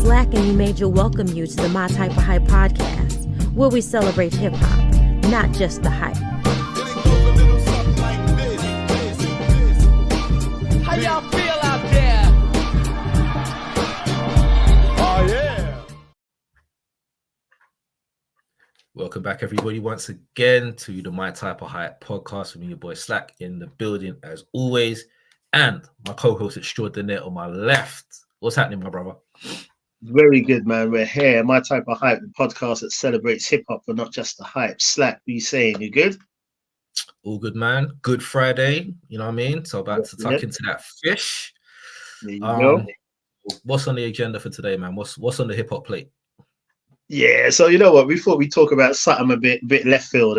Slack and he Major welcome you to the My Type of Hype podcast, where we celebrate hip-hop, not just the hype. How y'all feel out there? Oh, yeah. Welcome back, everybody, once again to the My Type of Hype podcast with me, your boy Slack, in the building as always, and my co-host extraordinaire on my left. What's happening, my brother? Very good, man. We're here. My Type of Hype, the podcast that celebrates hip hop, but not just the hype. Slack, what you saying? You good? All good, man. Good Friday, you know what I mean? So about to tuck into that fish. There you go. What's on the agenda for today, man? What's on the hip hop plate? Yeah, so you know what? We thought we'd talk about something a bit left field,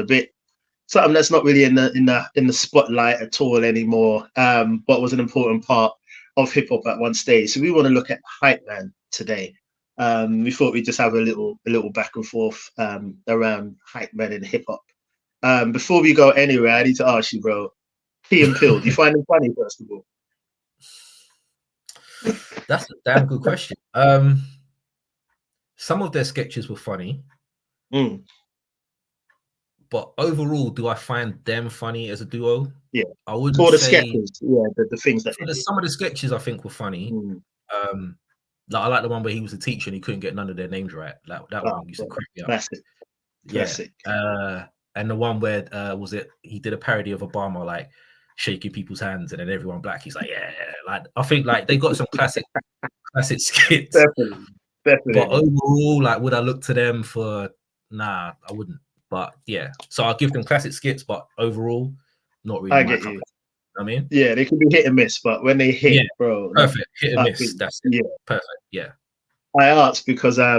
something that's not really in the spotlight at all anymore. But was an important part of hip hop at one stage. So we want to look at hype man today. We thought we'd just have a little back and forth around hype man and hip hop. Before we go anywhere, I need to ask you, bro. Key and Pill, do you find them funny, first of all? That's a damn good question. Some of their sketches were funny. But overall, do I find them funny as a duo? Yeah. I wouldn't For the say, sketches, yeah, the things that some of the sketches I think were funny. Like I like the one where he was a teacher and he couldn't get none of their names right. Like that one used to crack me up. Classic. And the one where he did a parody of Obama, like shaking people's hands and then everyone black. He's like, yeah. Like I think like they got some classic skits. Definitely. But overall, like would I look to them for? Nah, I wouldn't. But yeah, so I'll give them classic skits, but overall, not really. I get you. I mean, yeah, they can be hit and miss, but when they hit, bro, perfect hit and miss. That's it. Yeah, perfect. Yeah. I asked because I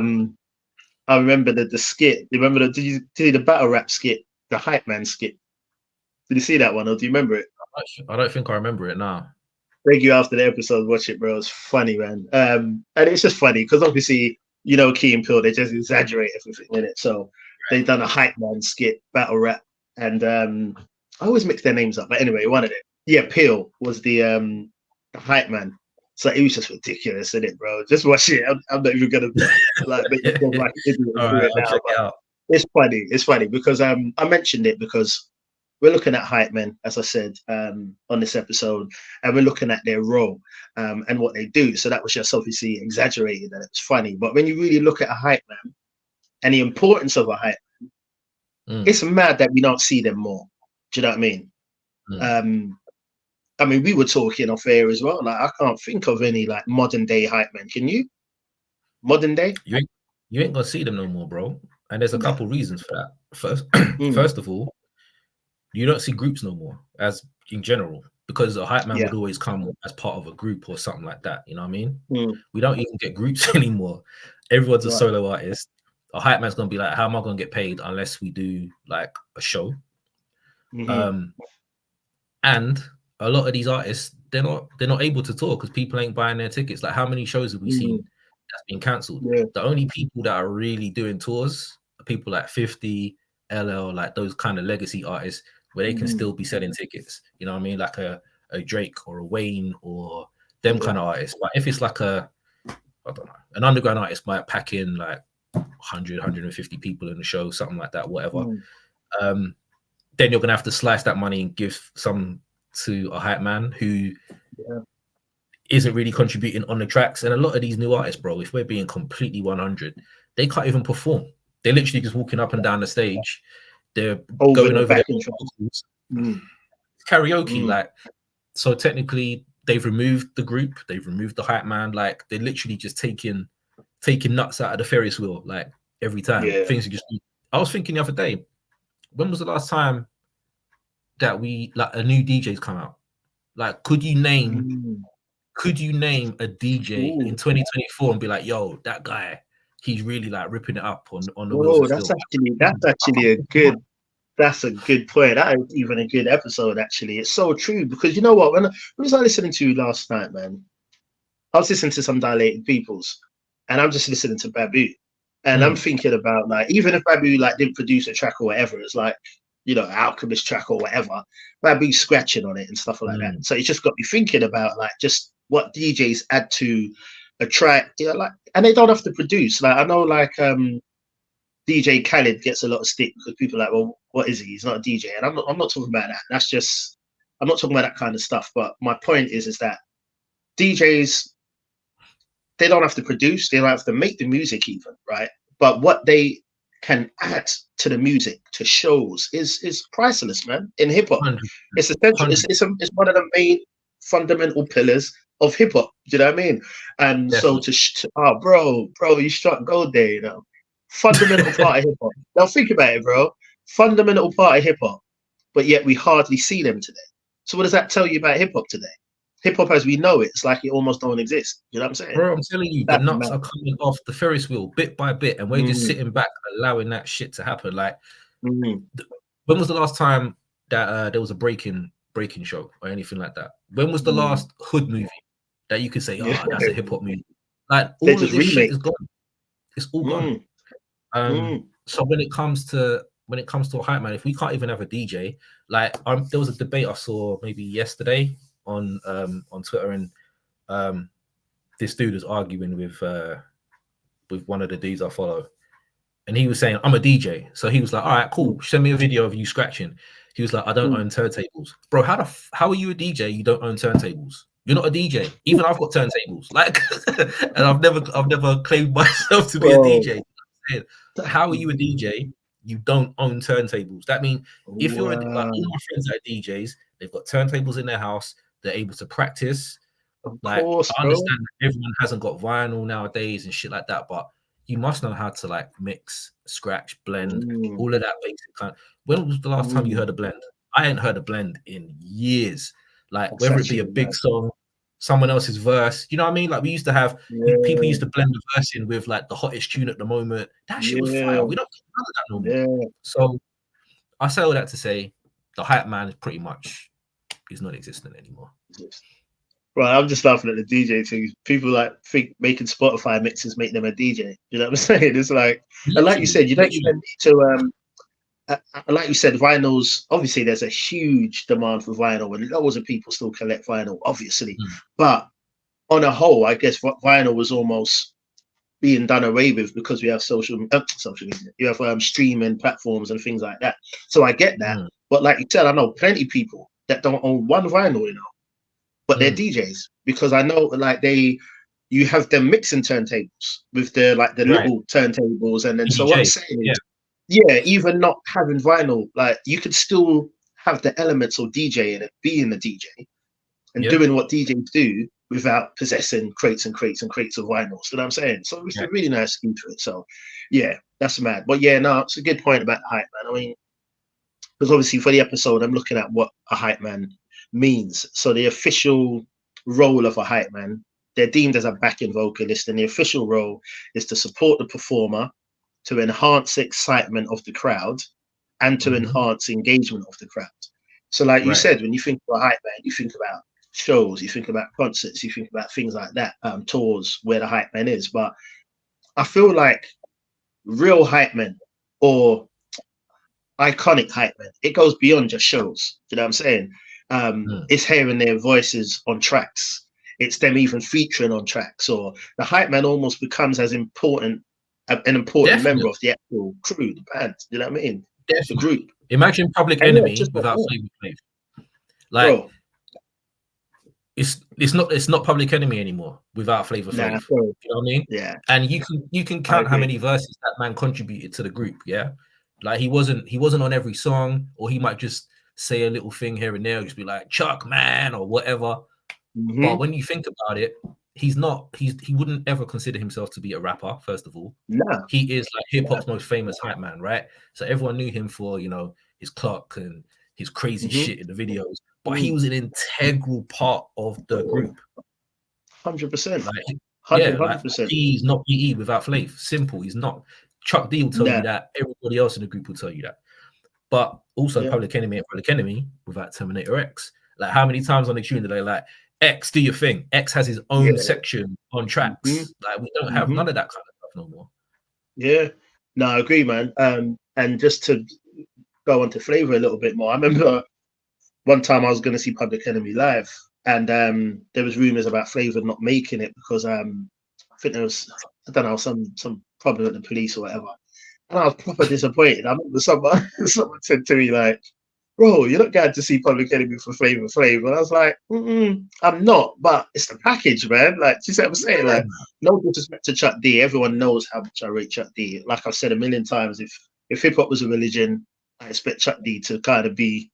remember the skit. You remember did you see the battle rap skit, the hype man skit? Did you see that one, or do you remember it? I don't think I remember it now. Thank you. After the episode, watch it, bro. It's funny, man. And it's just funny because obviously, you know, Key and Peele, they just exaggerate everything in it. So they've done a hype man skit, battle rap, and I always mix their names up. But anyway, one of them. Yeah, Peele was the hype man. So it was just ridiculous, isn't it, bro? Just watch it. I'm not even gonna like make it go like it now. It's funny. It's funny because I mentioned it because we're looking at hype men, as I said, on this episode, and we're looking at their role and what they do. So that was just obviously exaggerated and it was funny. But when you really look at a hype man and the importance of a hype man, it's mad that we don't see them more. Do you know what I mean? I mean, we were talking off air as well. Like, I can't think of any like modern day hype men. Can you? Modern day? You ain't gonna see them no more, bro. And there's a couple reasons for that. First of all, you don't see groups no more, as in general, because a hype man would always come as part of a group or something like that. You know what I mean? We don't even get groups anymore. Everyone's a solo artist. A hype man's gonna be like, how am I gonna get paid unless we do like a show? And a lot of these artists, they're not able to tour because people ain't buying their tickets. Like, how many shows have we seen that's been cancelled? The only people that are really doing tours are people like 50, LL, like those kind of legacy artists where they can still be selling tickets. You know what I mean? Like a Drake or a Wayne or them kind of artists. But if it's like I don't know, an underground artist might pack in like 100, 150 people in the show, something like that, whatever. Then you're gonna have to slice that money and give some to a hype man who isn't really contributing on the tracks. And a lot of these new artists, bro, if we're being completely 100, they can't even perform. They're literally just walking up and down the stage. They're going over their karaoke, like, so technically they've removed the group, they've removed the hype man, like they're literally just taking nuts out of the Ferris wheel, like every time. Things are just. I was thinking the other day, when was the last time that we like a new DJ's come out? Like, could you name a DJ in 2024 and be like, yo, that guy, he's really like ripping it up on the wheels? That's actually a good point. That is even a good episode, actually. It's so true because you know what? When was I listening to last night, man? I was listening to some Dilated Peoples and I'm just listening to Babu. And I'm thinking about like, even if Babu like didn't produce a track or whatever, it's like, you know, Alchemist track or whatever, Babu's scratching on it and stuff like that. So it just got me thinking about like just what DJs add to a track, like, and they don't have to produce. Like I know, like DJ Khaled gets a lot of stick because people are like, well, what is he? He's not a DJ, and I'm not talking about that. That's just, I'm not talking about that kind of stuff. But my point is that DJs, they don't have to produce, they don't have to make the music even, right? But what they can add to the music, to shows, is priceless, man. In hip hop, it's essential. It's one of the main fundamental pillars of hip hop. Do you know what I mean? And definitely. So bro, you struck gold there. You know, fundamental part of hip hop. Now think about it, bro. Fundamental part of hip hop, but yet we hardly see them today. So what does that tell you about hip hop today? Hip hop as we know it's like it almost don't exist. You know what I'm saying? Bro, I'm telling you, the nuts are coming off the Ferris wheel bit by bit, and we're just sitting back allowing that shit to happen. Like, when was the last time that there was a breaking show or anything like that? When was the last hood movie that you could say, that's a hip hop movie? Like, all of this shit is gone. It's all gone. So when it comes to a hype man, if we can't even have a DJ, like there was a debate I saw maybe yesterday on Twitter, and this dude was arguing with one of the dudes I follow, and he was saying, I'm a DJ. So he was like, all right, cool, send me a video of you scratching. He was like, I don't own turntables. Bro, how are you a DJ? You don't own turntables. You're not a DJ. Even I've got turntables. Like, and I've never claimed myself to be a DJ. How are you a DJ? You don't own turntables. That means if you're like, all my friends that are DJs, they've got turntables in their house. They're able to practice. Like, I understand that everyone hasn't got vinyl nowadays and shit like that, but you must know how to like mix, scratch, blend, all of that basic kind. When was the last time you heard a blend? I ain't heard a blend in years. Like, that's whether it be a big song, someone else's verse, you know what I mean? Like, we used to have people used to blend the verse in with like the hottest tune at the moment. That shit was fire. We don't get none of that no more. So I say all that to say the hype man is pretty much is not existent anymore. Right, I'm just laughing at the DJ thing. People like think making Spotify mixes make them a DJ. You know what I'm saying? It's like, and like you said, you don't even need to. Like you said, vinyls. Obviously, there's a huge demand for vinyl, and loads of people still collect vinyl, obviously. But on a whole, I guess vinyl was almost being done away with because we have social media. You have streaming platforms and things like that. So I get that. But like you said, I know plenty of people that don't own one vinyl, you know, but they're DJs, because I know like you have them mixing turntables with the little turntables, and then DJ. So what I'm saying is, even not having vinyl, like you could still have the elements of DJing and being the DJ and doing what DJs do without possessing crates and crates and crates of vinyls. You know what I'm saying? So it's a really nice scheme to it. So yeah, that's mad. But yeah, no, it's a good point about the hype man. I mean, because obviously for the episode, I'm looking at what a hype man means. So the official role of a hype man, they're deemed as a backing vocalist, and the official role is to support the performer, to enhance excitement of the crowd, and to enhance engagement of the crowd. So like you said, when you think of a hype man, you think about shows, you think about concerts, you think about things like that, tours where the hype man is. But I feel like real hype men or iconic hype men, it goes beyond just shows. You know what I'm saying? It's hearing their voices on tracks. It's them even featuring on tracks, or the hype man almost becomes as important, an important member of the actual crew, the band. You know what I mean? The group. Imagine Public Enemy without Flavor Flav. Like, bro, it's not Public Enemy anymore without Flavor Flav. You know what I mean? Yeah. And you can count how many verses that man contributed to the group. Yeah. Like he wasn't on every song, or he might just say a little thing here and there, just be like Chuck man or whatever. But when you think about it, he wouldn't ever consider himself to be a rapper. First of all, he is like hip hop's most famous hype man, right? So everyone knew him for, you know, his clock and his crazy shit in the videos. But he was an integral part of the group. 100%. Like, 100%. He's not PE without Flav. Simple. He's not. Chuck D will tell you that. Everybody else in the group will tell you that. But also Public Enemy and Public Enemy without Terminator X. Like, how many times on the tune do they like, X, do your thing? X has his own section on tracks. Like, we don't have none of that kind of stuff no more. Yeah. No, I agree, man. And just to go on to Flavor a little bit more, I remember one time I was going to see Public Enemy live, and there was rumors about Flavor not making it because think there was, I don't know, some problem with the police or whatever. And I was proper disappointed. I remember someone said to me like, "Bro, you're not going to see Public Enemy for Flavor Flav." And I was like, "I'm not, but it's the package, man." Like, do you see what I'm saying? Like, no disrespect to Chuck D. Everyone knows how much I rate Chuck D. Like I've said a million times, if hip hop was a religion, I expect Chuck D to kind of be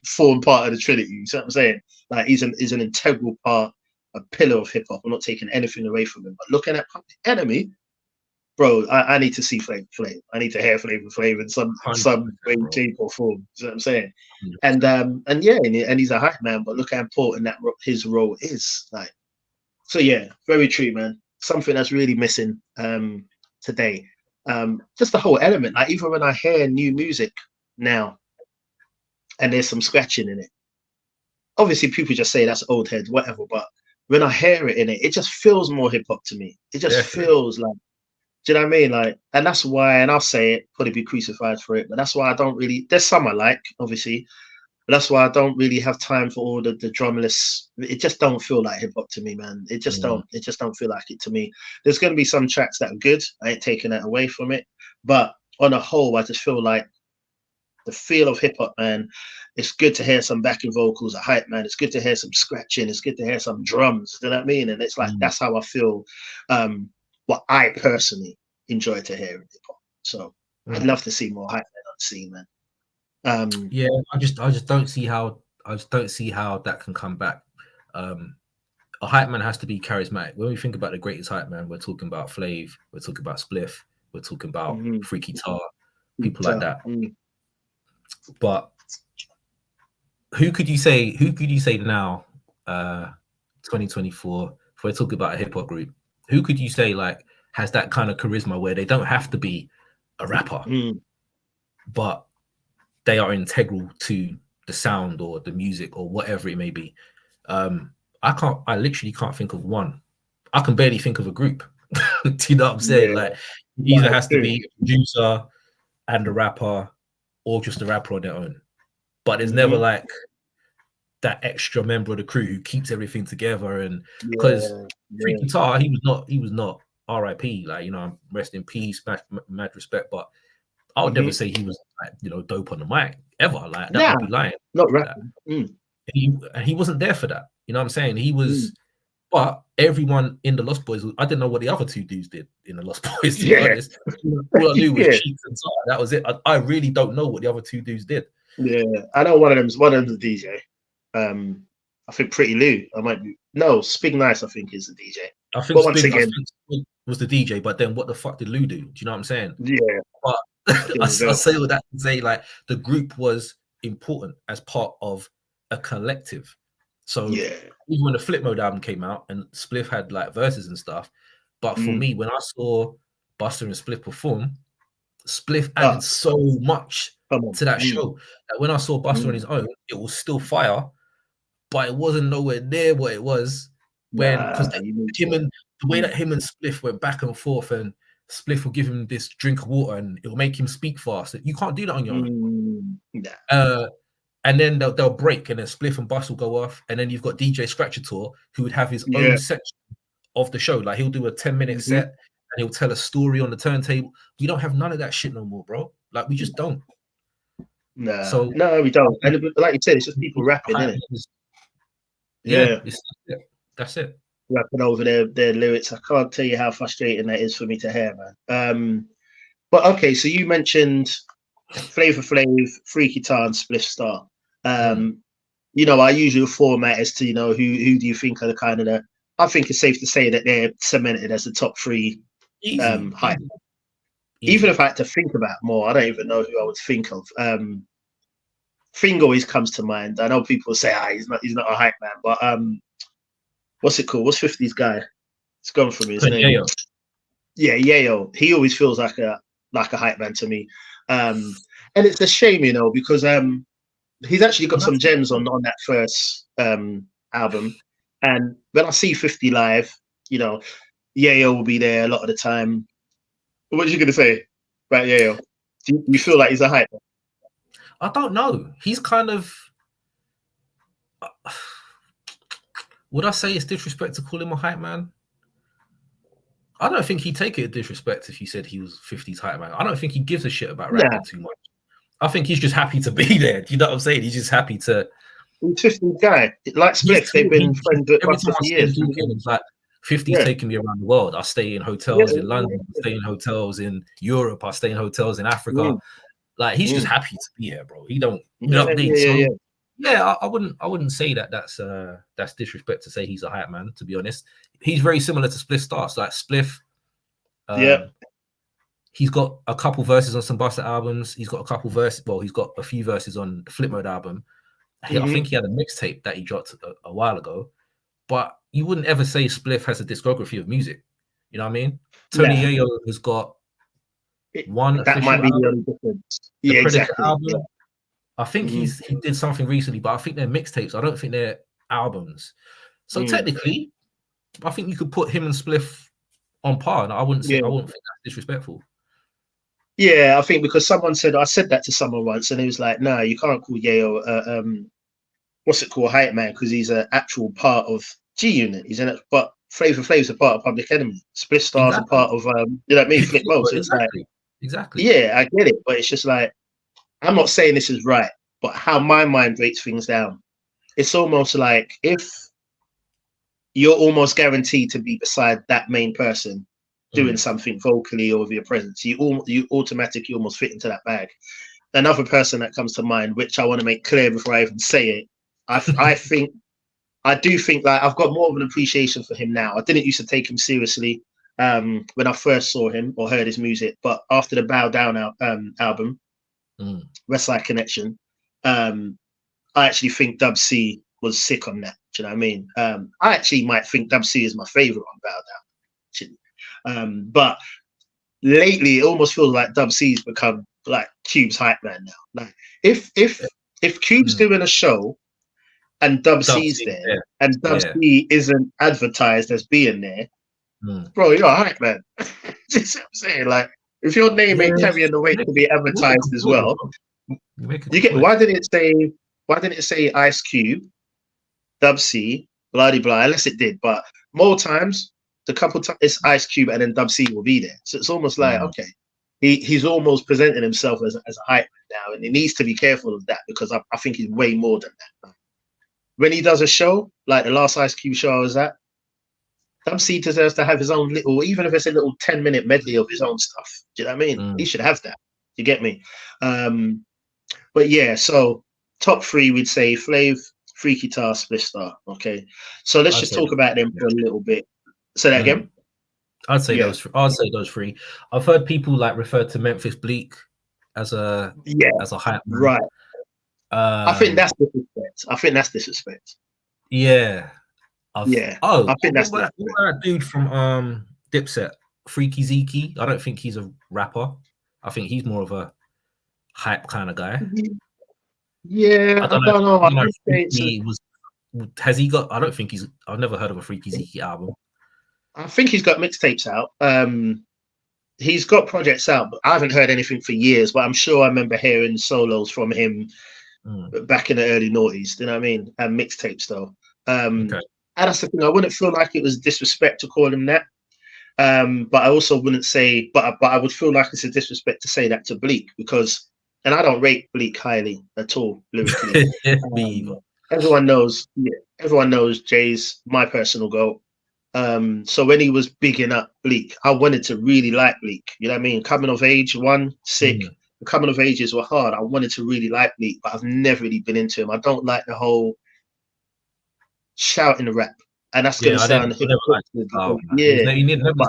form part of the Trinity. You see what I'm saying? Like, he's an integral part, a pillar of hip hop. I'm not taking anything away from him. But looking at Public Enemy, bro, I need to see Flavor Flav. I need to hear Flavor Flav in some way, shape, or form. You know what I'm saying? 100%. And yeah, and he's a hype man. But look how important that his role is. Like, so yeah, very true, man. Something that's really missing today. Just the whole element. Like, even when I hear new music now, and there's some scratching in it. Obviously, people just say that's old head, whatever. But when I hear it in it, it just feels more hip hop to me. It just feels like. Do you know what I mean? Like, and that's why, and I'll say it, probably be crucified for it, but that's why I don't really, there's some I like, obviously, but that's why I don't really have time for all the drumless. It just don't feel like hip hop to me, man. It just don't feel like it to me. There's going to be some tracks that are good. I ain't taking that away from it. But on a whole, I just feel like the feel of hip hop, man, it's good to hear some backing vocals, a hype, man. It's good to hear some scratching. It's good to hear some drums. Do you know what I mean? And it's like, that's how I feel. What I personally enjoy to hear in hip hop. So I'd love to see more hype men on the scene, man. Yeah, I just don't see how that can come back. A hype man has to be charismatic. When we think about the greatest hype man, we're talking about Flav, we're talking about Spliff, we're talking about Freaky Tar, people like that. But who could you say now, 2024, if we're talking about a hip hop group, who could you say like has that kind of charisma where they don't have to be a rapper, but they are integral to the sound or the music or whatever it may be? I literally can't think of one. I can barely think of a group. Do you know what I'm saying? Yeah. Like, it either has to be a producer and a rapper or just a rapper on their own. But there's never like that extra member of the crew who keeps everything together. And because Freaky Tar, he was not RIP, like, you know, rest in peace, mad respect. But I would never say he was like, you know, dope on the mic ever. Like, that would be lying. Not rapping. He wasn't there for that. You know what I'm saying? He was, but everyone in the Lost Boys, I didn't know what the other two dudes did in the Lost Boys, to be honest. All I knew was Cheeks and Tar. That was it. I really don't know what the other two dudes did. Yeah, I know one of them's the DJ. I think Pretty Lou. Spig Nice, I think, is the DJ. I think Spig was the DJ, but then what the fuck did Lou do? Do you know what I'm saying? Yeah. But I say all that to say, like, the group was important as part of a collective. So even when the Flip Mode album came out and Spliff had like verses and stuff, but for me, when I saw Buster and Spliff perform, Spliff added so much to that show that when I saw Buster on his own, it was still fire, but it wasn't nowhere near what it was when, because the way that him and Spliff went back and forth, and Spliff will give him this drink of water and it will make him speak fast. You can't do that on your own. And then they'll break, and then Spliff and Bus will go off, and then you've got DJ Scratchator who would have his own section of the show. Like, he'll do a 10-minute set and he'll tell a story on the turntable. We don't have none of that shit no more, bro. Like, we just don't. No, we don't. And like you said, it's just people rapping, isn't it? That's it. Rapping over their lyrics. I can't tell you how frustrating that is for me to hear, man. But okay, so you mentioned Flavor Flav, Freaky Tar, and Spliff Star. You know, our usual format is to, you know, who do you think are the kind of the, I think it's safe to say that they're cemented as the top three hype. Even if I had to think about more, I don't even know who I would think of. Thing always comes to mind. I know people say, he's not a hype man, but what's it called? What's 50's guy? It's gone from his name. Yayo. Yeah, Yayo. He always feels like a hype man to me. And it's a shame, you know, because he's actually got some gems on that first album. And when I see 50 live, you know, Yayo will be there a lot of the time. What are you going to say about Yayo? Do you feel like he's a hype man? I don't know. He's kind of... would I say it's disrespect to call him a hype man? I don't think he'd take it as disrespect if you said he was 50's hype man. I don't think he gives a shit about rapping too much. I think he's just happy to be there. Do you know what I'm saying? He's just happy to. He's 50 guy. Like Spliff, they've been friends for years. It's like 50's taking me around the world. I stay in hotels in London, I stay in hotels in Europe, I stay in hotels in Africa. Like he's just happy to be here, bro. He don't. I wouldn't say that's disrespect to say he's a hype man. To be honest, he's very similar to Spliff Stars. Like Spliff, he's got a couple verses on some Busta albums. He's got a couple verses. Well, he's got a few verses on the Flip Mode album. I think he had a mixtape that he dropped a while ago. But you wouldn't ever say Spliff has a discography of music. You know what I mean? Tony Yayo has got one. That might be the only difference. The exactly. Album. Yeah. I think he did something recently, but I think they're mixtapes. I don't think they're albums. So technically, I think you could put him and Spliff on par. And I wouldn't think that's disrespectful. Yeah, I think because I said that to someone once, and he was like, "No, you can't call Yayo hype man, because he's an actual part of G Unit. He's in it, but Flavor Flav's a part of Public Enemy. Spliff Star's a part of you know what I mean, Flip Mode. So it's exactly. Yeah, I get it, but it's just like, I'm not saying this is right, but how my mind breaks things down, it's almost like if you're almost guaranteed to be beside that main person doing something vocally or with your presence, you automatically almost fit into that bag. Another person that comes to mind, which I want to make clear before I even say it, I do think that I've got more of an appreciation for him now. I didn't used to take him seriously when I first saw him or heard his music, but after the Bow Down album, Westside Connection, I actually think Dub C was sick on that. Do you know what I mean? I actually might think Dub C is my favorite on Bow Down. But lately, it almost feels like Dub C's become like Cube's hype man now. Like if Cube's doing a show and Dub C's there, and Dub C isn't advertised as being there, bro, you're a hype man. You know what I'm saying? Like, if your name ain't carrying the weight to be advertised as well, you get. Why didn't it say Ice Cube, Dub C, blah blah? Unless it did, but more times, the couple times it's Ice Cube and then Dub C will be there. So it's almost like okay, he's almost presenting himself as a hype man now, and he needs to be careful of that because I think he's way more than that. When he does a show like the last Ice Cube show I was at, Dub C deserves to have his own little, even if it's a little 10-minute medley of his own stuff. Do you know what I mean? He should have that. You get me? But yeah, so top three, we'd say Flav, Freaky Tar, Spliff Star. Okay. So let's just talk about them for a little bit. Say that again. I'd say those three. I've heard people like refer to Memphis Bleak as a hype man. Right. I think that's disrespect. Yeah. I think that's what that dude from Dipset, Freaky Zeke. I don't think he's a rapper. I think he's more of a hype kind of guy. Yeah, I don't know. Has he got? I don't think he's. I've never heard of a Freaky Zeke album. I think he's got mixtapes out. He's got projects out, but I haven't heard anything for years. But I'm sure I remember hearing solos from him back in the early noughties. You know what I mean? And mixtapes though. Okay. And that's the thing. I wouldn't feel like it was disrespect to call him that. But I also wouldn't say. But I would feel like it's a disrespect to say that to Bleak because, and I don't rate Bleak highly at all lyrically. Everyone knows. Yeah, everyone knows Jay's my personal goal. So when he was bigging up Bleak, I wanted to really like Bleak. You know what I mean? Coming of age, sick. The coming of ages were hard. I wanted to really like Bleak, but I've never really been into him. I don't like the whole shouting rap, and that's going to sound but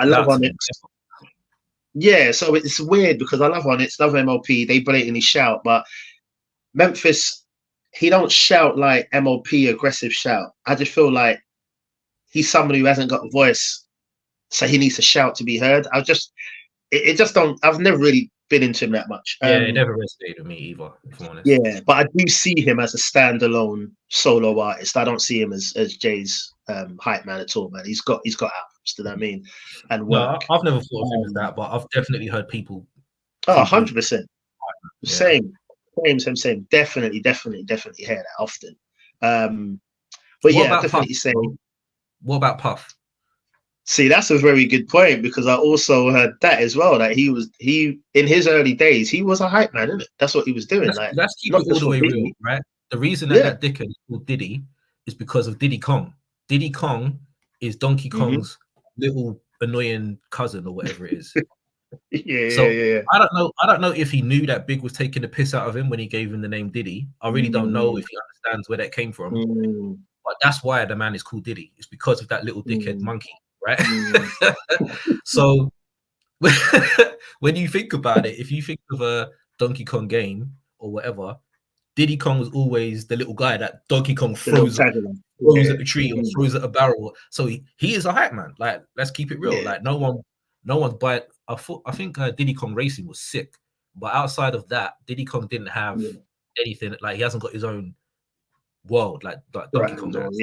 I love on it. Yeah, so it's weird because I love on it. Love MLP. They blatantly shout, but Memphis, he don't shout like MLP aggressive shout. I just feel like he's somebody who hasn't got a voice, so he needs to shout to be heard. I've never really been into him that much. It never resonated with me either, if I'm honest. Yeah, but I do see him as a standalone solo artist. I don't see him as Jay's hype man at all, man. He's got albums, do you know what I mean? And work. No, I've never thought of him as that, but I've definitely heard people. 100%. Same. Definitely hear that often. But yeah, definitely say. What about Puff? See, that's a very good point because I also heard that as well. That he in his early days he was a hype man, isn't it? That's what he was doing. Let's keep not it all just the for way Biggie. real, right? The reason that dickhead is called Diddy is because of Diddy Kong. Diddy Kong is Donkey Kong's little annoying cousin or whatever it is. Yeah. I don't know if he knew that Big was taking the piss out of him when he gave him the name Diddy. I really don't know if he understands where that came from. But that's why the man is called Diddy. It's because of that little dickhead monkey, right? So when you think about it, if you think of a Donkey Kong game or whatever, Diddy Kong was always the little guy that Donkey Kong throws at the tree or throws at a barrel. So he is a hype man. Like, let's keep it real. Like, no one's buying. I think Diddy Kong Racing was sick, but outside of that, Diddy Kong didn't have anything. Like, he hasn't got his own world like Donkey Kong has.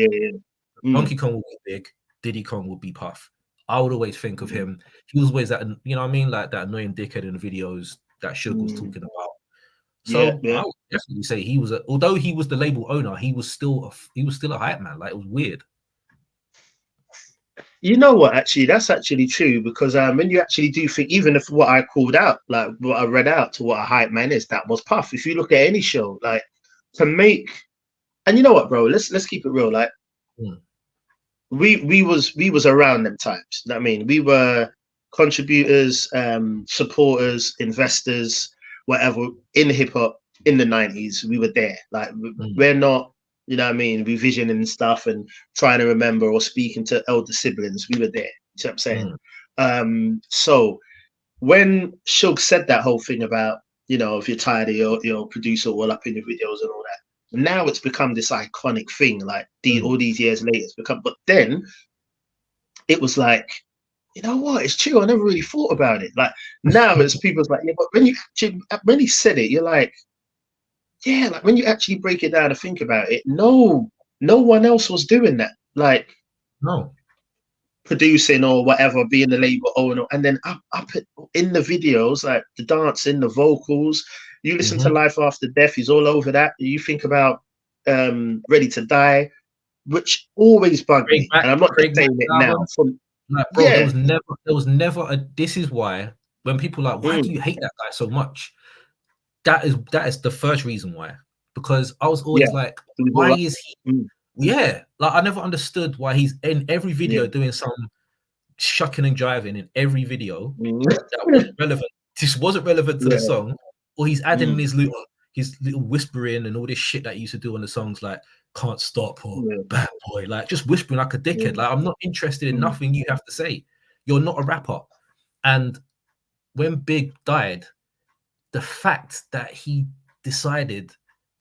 Donkey Kong will be big. Diddy Kong will be Puff. I would always think of him. He was always that, you know what I mean, like that annoying dickhead in the videos that Suge was talking about. So I would definitely say he was although he was the label owner, he was still a hype man. Like, it was weird. You know what? Actually, that's actually true because when you actually do think, even if what I called out, like what I read out to what a hype man is, that was Puff. If you look at any show, like to make, and you know what, bro? Let's keep it real. Like we was around them times. I mean, we were contributors, supporters, investors, whatever in hip hop in the 90s. We were there. Like we're not, you know what I mean, revisioning stuff and trying to remember or speaking to elder siblings. We were there. You know what I'm saying? So when Suge said that whole thing about, you know, if you're tired of your producer all up in your videos and all that, now it's become this iconic thing. Like all these years later, it's become. But then it was like, you know what? It's true. I never really thought about it. Like now, it's people's like, yeah, but when he said it, you're like, yeah, like when you actually break it down and think about it, no one else was doing that. Like, no, producing or whatever, being the label owner, and then up in the videos, like the dancing, the vocals. You listen to Life After Death, he's all over that. You think about Ready to Die, which always bugged me. And I'm not just saying it now. Like, bro, there was never this is why when people are like, why do you hate that guy so much? That is the first reason why. Because I was always like, why is he like I never understood why he's in every video doing some shucking and driving in every video that wasn't relevant. This wasn't relevant to the song, or he's adding his little whispering and all this shit that he used to do on the songs, like Can't Stop or Bad Boy, like just whispering like a dickhead. Like, I'm not interested in nothing you have to say. You're not a rapper. And when Big died, the fact that he decided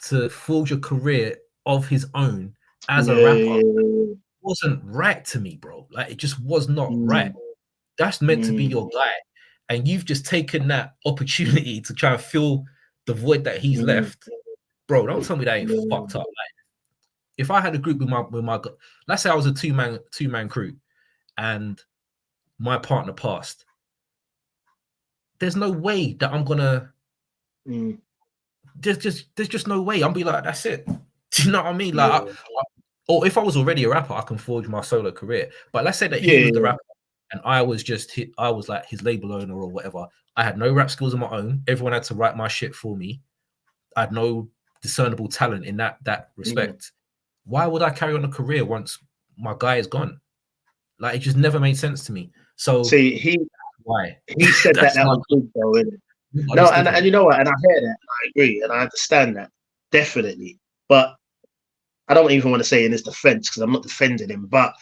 to forge a career of his own as a rapper wasn't right to me, bro. Like, it just was not right. That's meant to be your guy. And you've just taken that opportunity to try and fill the void that he's left. Bro, don't tell me that ain't fucked up. Like, if I had a group with my let's say I was a two-man crew and my partner passed, there's no way that I'm gonna there's just no way. I'll be like, that's it. Do you know what I mean? Like, or if I was already a rapper, I can forge my solo career. But let's say that he was the rapper and I was like his label owner or whatever. I had no rap skills of my own. Everyone had to write my shit for me. I had no discernible talent in that respect. Why would I carry on a career once my guy is gone? Like, it just never made sense to me. So see, he said that was good though, isn't it? No, and you know what? And I hear that, and I agree, and I understand that definitely. But I don't even want to say in his defense because I'm not defending him. But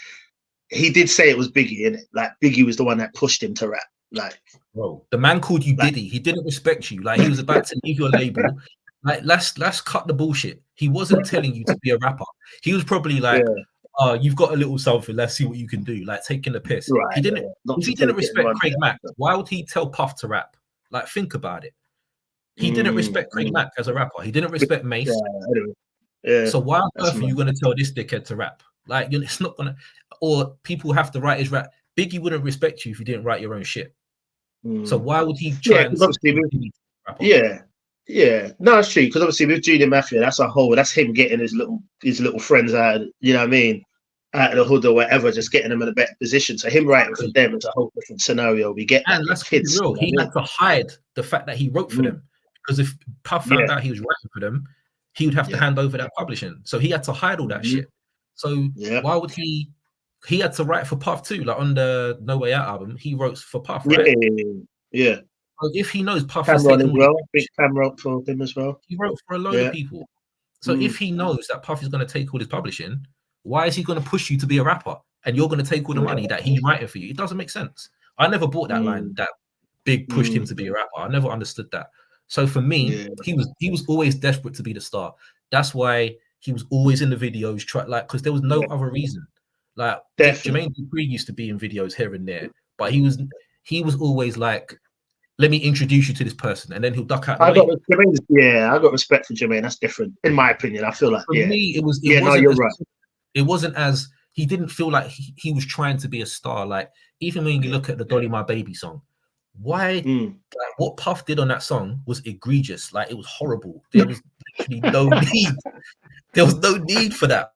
he did say it was Biggie, innit? Like, Biggie was the one that pushed him to rap. Like, bro, the man called you Diddy. He didn't respect you. Like, he was about to leave your label. Like, let's cut the bullshit. He wasn't telling you to be a rapper. He was probably like, you've got a little something. Let's see what you can do. Like, taking the piss. Right, he didn't. If he didn't respect Craig Mack, why would he tell Puff to rap? Like, think about it. He didn't respect Craig Mack as a rapper. He didn't respect Mace. So why on earth are you going to tell this dickhead to rap? Like, it's not gonna. Or people have to write his rap. Biggie wouldn't respect you if you didn't write your own shit. So why would he try and? No, it's true because obviously with Junior Mafia, that's him getting his little friends out. You know what I mean? out of the hood or whatever, just getting them in a better position. So him writing for them is a whole different scenario. We get that. And let's be real, he had to hide the fact that he wrote for them, because if Puff found out he was writing for them, he would have to hand over that publishing. So he had to hide all that shit. So why would he? He had to write for Puff too. Like on the No Way Out album, he wrote for Puff, right? Yeah. So if he knows Puff Cameron as well, big Cam wrote for him as well. He wrote for a load of people. So if he knows that Puff is going to take all his publishing, why is he going to push you to be a rapper and you're going to take all the money that he's writing for you? It doesn't make sense. I never bought that line that Big pushed him to be a rapper. I never understood that. So for me, he was always desperate to be the star. That's why he was always in the videos, because there was no other reason. Like Jermaine Dupri used to be in videos here and there, but he was always like, let me introduce you to this person, and then he'll duck out. I got respect for Jermaine. That's different, in my opinion. I feel like for me, it was. No, you're right. It wasn't as he didn't feel like he was trying to be a star. Like even when you look at the Dolly My Baby song, why what Puff did on that song was egregious. Like it was horrible. There was literally no need. There was no need for that,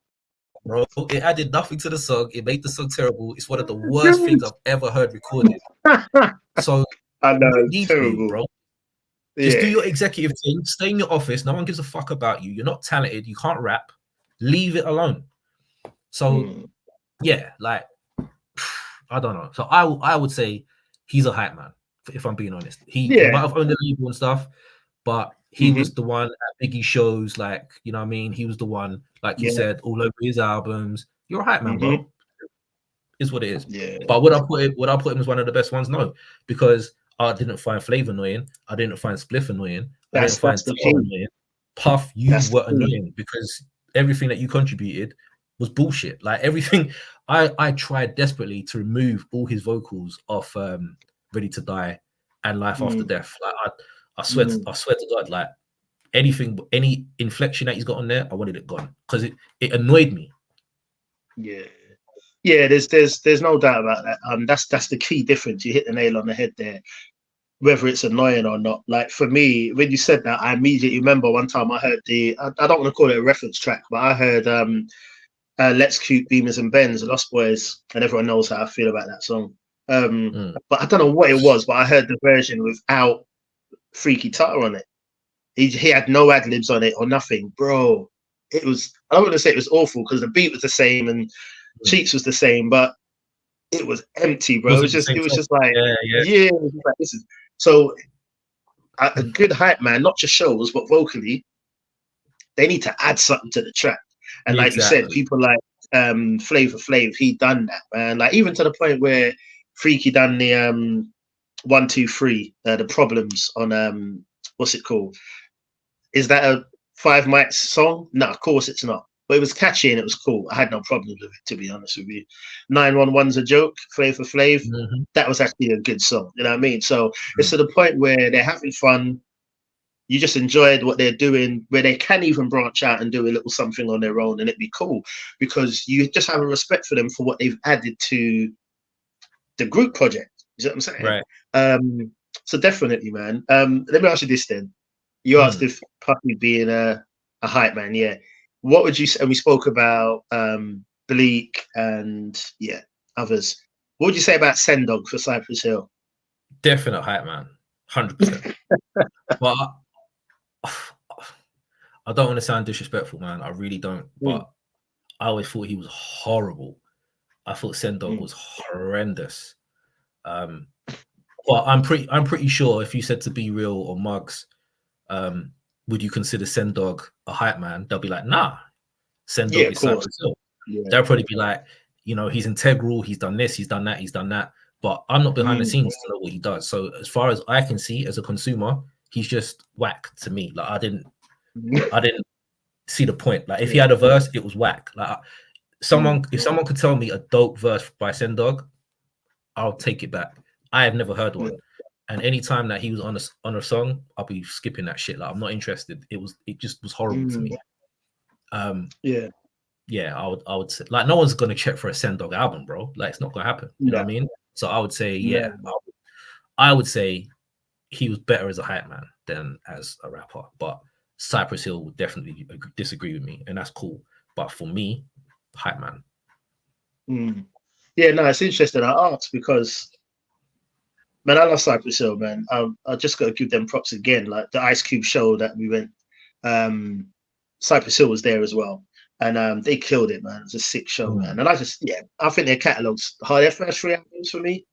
bro. It added nothing to the song. It made the song terrible. It's one of the worst things I've ever heard recorded. So I know, it's terrible, bro. Just do your executive thing. Stay in your office. No one gives a fuck about you. You're not talented. You can't rap. Leave it alone. So like I don't know. So I would say he's a hype man, if I'm being honest. He might have owned the label and stuff, but he was the one at Biggie shows, like, you know what I mean? He was the one, like you said, all over his albums. You're a hype man, bro. Is what it is. Yeah. But would I put him as one of the best ones? No, because I didn't find Flav annoying. I didn't find Spliff annoying. I didn't find Steve annoying. Puff, you were annoying because everything that you contributed was bullshit. Like everything, I tried desperately to remove all his vocals off Ready to Die and Life After Death. Like I swear to God, like any inflection that he's got on there, I wanted it gone because it annoyed me. Yeah, there's no doubt about that. That's the key difference. You hit the nail on the head there. Whether it's annoying or not. Like for me, when you said that, I immediately remember one time I heard I don't want to call it a reference track, but I heard Let's Cute Beamers and Benz, Lost Boys, and everyone knows how I feel about that song. But I don't know what it was, but I heard the version without Freaky Tata on it. He had no ad libs on it or nothing, bro. It was, I don't want to say it was awful because the beat was the same and Cheeks was the same, but it was empty, bro. It was just like, this is so a good hype man, not just shows, but vocally, they need to add something to the track. And like you said, people like Flavor Flav, he done that, man. Like even to the point where Freaky done the 1 2 3, the Problems on what's it called? Is that a 5 Mics song? No, of course it's not. But it was catchy and it was cool. I had no problems with it, to be honest with you. 911's a joke, Flavor Flav. That was actually a good song. You know what I mean? So it's to the point where they're having fun. You just enjoyed what they're doing, where they can even branch out and do a little something on their own, and it'd be cool because you just have a respect for them for what they've added to the group project. You know what I'm saying? Right. So definitely, man. Let me ask you this then. You asked if Puffy being a hype man, What would you say? And we spoke about Bleak and others. What would you say about Sendog for Cypress Hill? Definite hype man, 100%. But I don't want to sound disrespectful, man. I really don't. But I always thought he was horrible. I thought Sendog was horrendous. But I'm pretty sure if you said to Be Real or Muggs, would you consider Sendog a hype man? They'll be like, nah, Sendog is Cypress Hill. They'll probably be like, you know, he's integral, he's done this, he's done that, he's done that. But I'm not behind the scenes to know what he does. So as far as I can see as a consumer, he's just whack to me. Like I didn't see the point. Like if he had a verse, it was whack. Like if someone could tell me a dope verse by Sendog, I'll take it back. I have never heard one. And anytime that he was on a song, I'll be skipping that shit. Like I'm not interested. It just was horrible to me. I would say like no one's gonna check for a Sendog album, bro. Like it's not gonna happen. You know what I mean? So I would say, I would say he was better as a hype man than as a rapper. But Cypress Hill would definitely disagree with me, and that's cool. But for me, hype man. Mm. Yeah, no, it's interesting. I asked because, man, I love Cypress Hill, man. I just got to give them props again. Like the Ice Cube show that we went, um, Cypress Hill was there as well, and they killed it, man. It's a sick show, man. And I think their catalogs, their first 3 albums for me,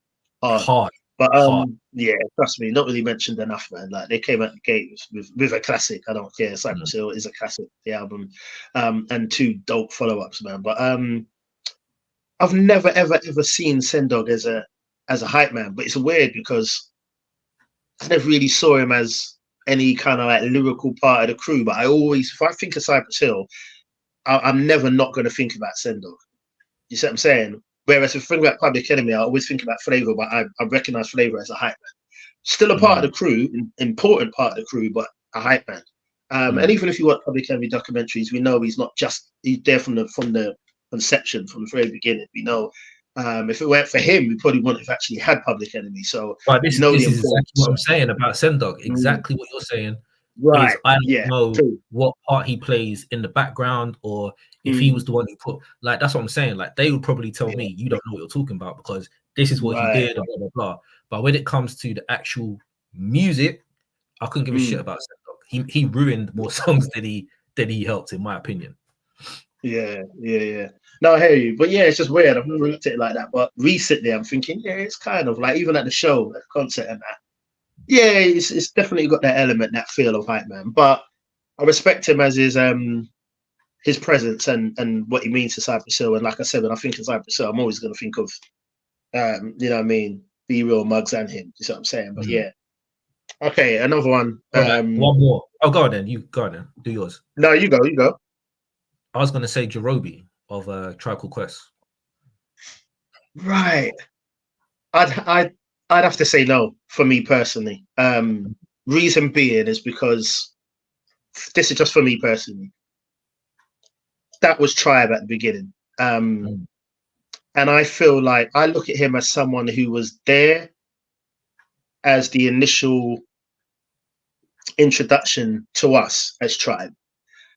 hard. Hard. But Hard. yeah, trust me, not really mentioned enough, man. Like they came out the gate with a classic. I don't care. Cypress Hill is a classic, the album, and 2 dope follow-ups, man. But I've never ever seen Sendog as a hype man, but it's weird because I never really saw him as any kind of like lyrical part of the crew. But I always, if I think of Cypress Hill, I'm never not going to think about Sendog. You see what I'm saying? Whereas if I think about Public Enemy, I always think about Flavor, but I recognize Flavor as a hype man. Still a part of the crew, important part of the crew, but a hype man. And even if you watch Public Enemy documentaries, we know he's there from the conception, from the very beginning. We know if it weren't for him, we probably wouldn't have actually had Public Enemy. So this is exactly what I'm saying about Sendog. Exactly what you're saying. Right. I don't know what part he plays in the background, or if he was the one who put, like, that's what I'm saying. Like, they would probably tell me, you don't know what you're talking about because this is what he did, and blah, blah, blah. But when it comes to the actual music, I couldn't give a shit about Sendog. He ruined more songs than he helped, in my opinion. Yeah. No, I hear you. But yeah, it's just weird. I've never looked at it like that. But recently I'm thinking, yeah, it's kind of like, even at the show, at the concert and that, yeah, it's definitely got that element, that feel of hype man. But I respect him as his presence and what he means to Cypress Hill. And like I said, when I think of Cypress Hill, I'm always going to think of, you know what I mean, Be Real, Muggs, and him. You see what I'm saying? But yeah. Okay, another one. One more. Oh, go on then. You go on then. Do yours. No, you go. I was going to say Jerobi of Tribe Called Quest. Right. I'd have to say no for me personally. Reason being is because this is just for me personally. That was Tribe at the beginning. And I feel like I look at him as someone who was there as the initial introduction to us as Tribe.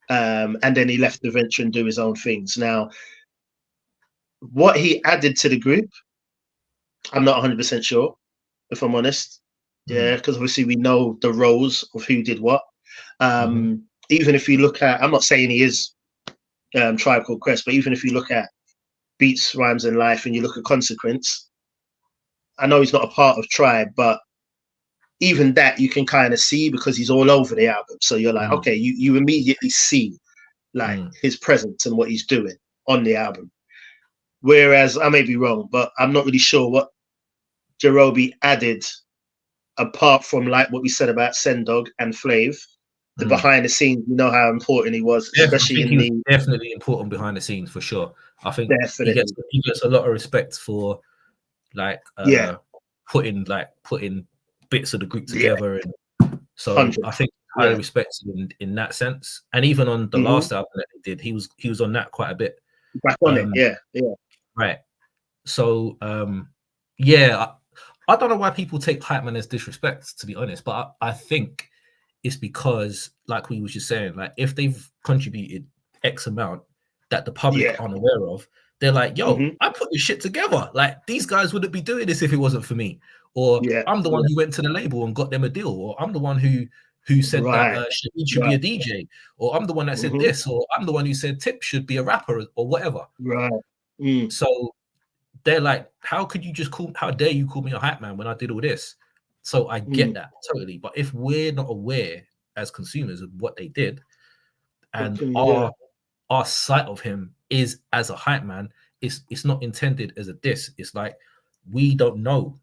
And then he left the venture and do his own things. Now, what he added to the group, I'm not 100% sure, if I'm honest. Yeah, because obviously we know the roles of who did what. Even if you look at, I'm not saying he is Tribe Called Quest, but even if you look at Beats, Rhymes, and Life, and you look at Consequence, I know he's not a part of Tribe, but even that you can kind of see because he's all over the album. So you're like, okay, you immediately see like his presence and what he's doing on the album. Whereas I may be wrong, but I'm not really sure what Jerobi added apart from like what we said about Sendog and Flav, the behind the scenes. You know how important he was, especially definitely important behind the scenes for sure. I think he gets a lot of respect for like putting bits of the group together, and so 100. I think highly respected in that sense. And even on the last album that they did, he was on that quite a bit. Back on it, right. So I don't know why people take hype man as disrespect, to be honest, but I think it's because, like we was just saying, like if they've contributed X amount that the public aren't aware of, they're like, yo, I put this shit together. Like, these guys wouldn't be doing this if it wasn't for me. Or I'm the one who went to the label and got them a deal. Or I'm the one who said that Shahid should be a DJ. Or I'm the one that said this. Or I'm the one who said Tip should be a rapper or whatever. Right. So they're like, how dare you call me a hype man when I did all this? So I get that totally. But if we're not aware as consumers of what they did, and our sight of him is as a hype man, it's not intended as a diss. It's like, we don't know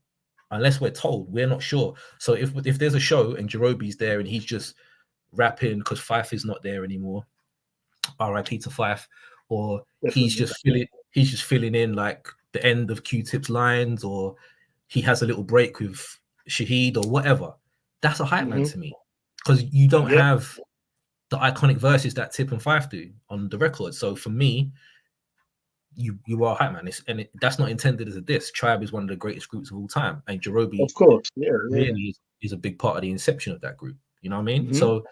unless we're told. We're not sure. So if there's a show and Jerobi's there and he's just rapping because Fife is not there anymore, R.I.P. to Fife, or he's just filling in like the end of Q-Tip's lines, or he has a little break with Shahid or whatever, that's a hype man to me, because you don't have the iconic verses that Tip and Fife do on the record. So for me, you are a hype man, that's not intended as a diss. Tribe is one of the greatest groups of all time, and Jerobi, of course, really is a big part of the inception of that group. You know what I mean? So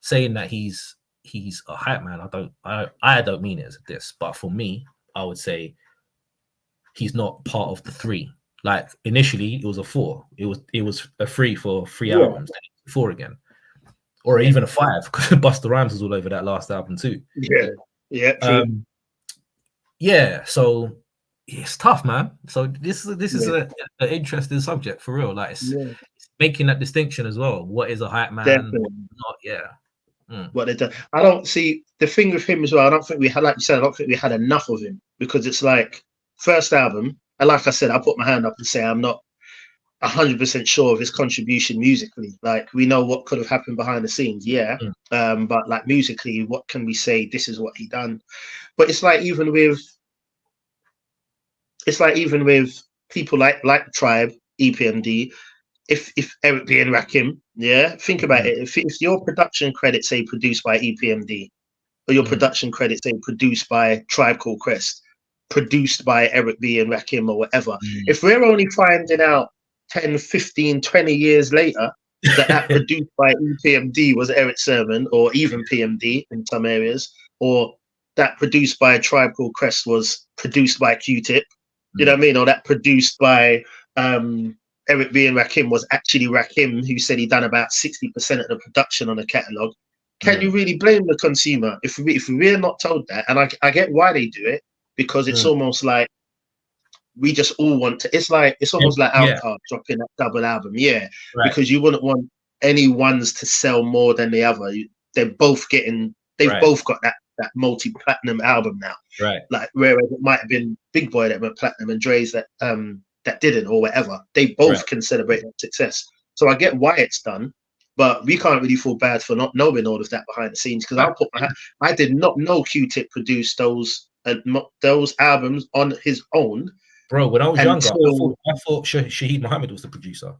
saying that he's a hype man, I don't mean it as a diss. But for me, I would say he's not part of the 3. Like initially, it was a 4. It was a 3 for 3 albums, then 4 again, or even a 5 because Busta Rhymes was all over that last album too. Yeah. So it's tough, man. So this is an interesting subject for real. Like it's making that distinction as well. What is a hype man? Definitely. Not? What they done. I don't see the thing with him as well. I don't think we had, like you said, I don't think we had enough of him, because it's like first album, and like I said, I put my hand up and say I'm not 100% sure of his contribution musically. Like we know what could have happened behind the scenes, but like musically, what can we say? This is what he done. But it's like even with people like Tribe, EPMD, if Eric B and Rakim, think about it. If your production credits say produced by EPMD, or your production credits say produced by Tribe Called Quest, produced by Eric B and Rakim or whatever, if we're only finding out 10, 15, 20 years later that produced by EPMD was Eric Sermon, or even PMD in some areas, or that produced by Tribe Called Quest was produced by Q-Tip, you know what I mean? Or that produced by Eric B and Rakim was actually Rakim, who said he done about 60% of the production on the catalogue. Can you really blame the consumer if we're not told that? And I get why they do it, because it's almost like we just all want to. It's almost like Outkast dropping that double album, because you wouldn't want any ones to sell more than the other. They've both got that multi-platinum album now, right? Like whereas it might have been Big Boy that went platinum and Dre's that didn't, or whatever. They both can celebrate that success. So I get why it's done, but we can't really feel bad for not knowing all of that behind the scenes, because I did not know Q-Tip produced those albums on his own. Bro, when I was younger, I thought Shaheed Muhammad was the producer.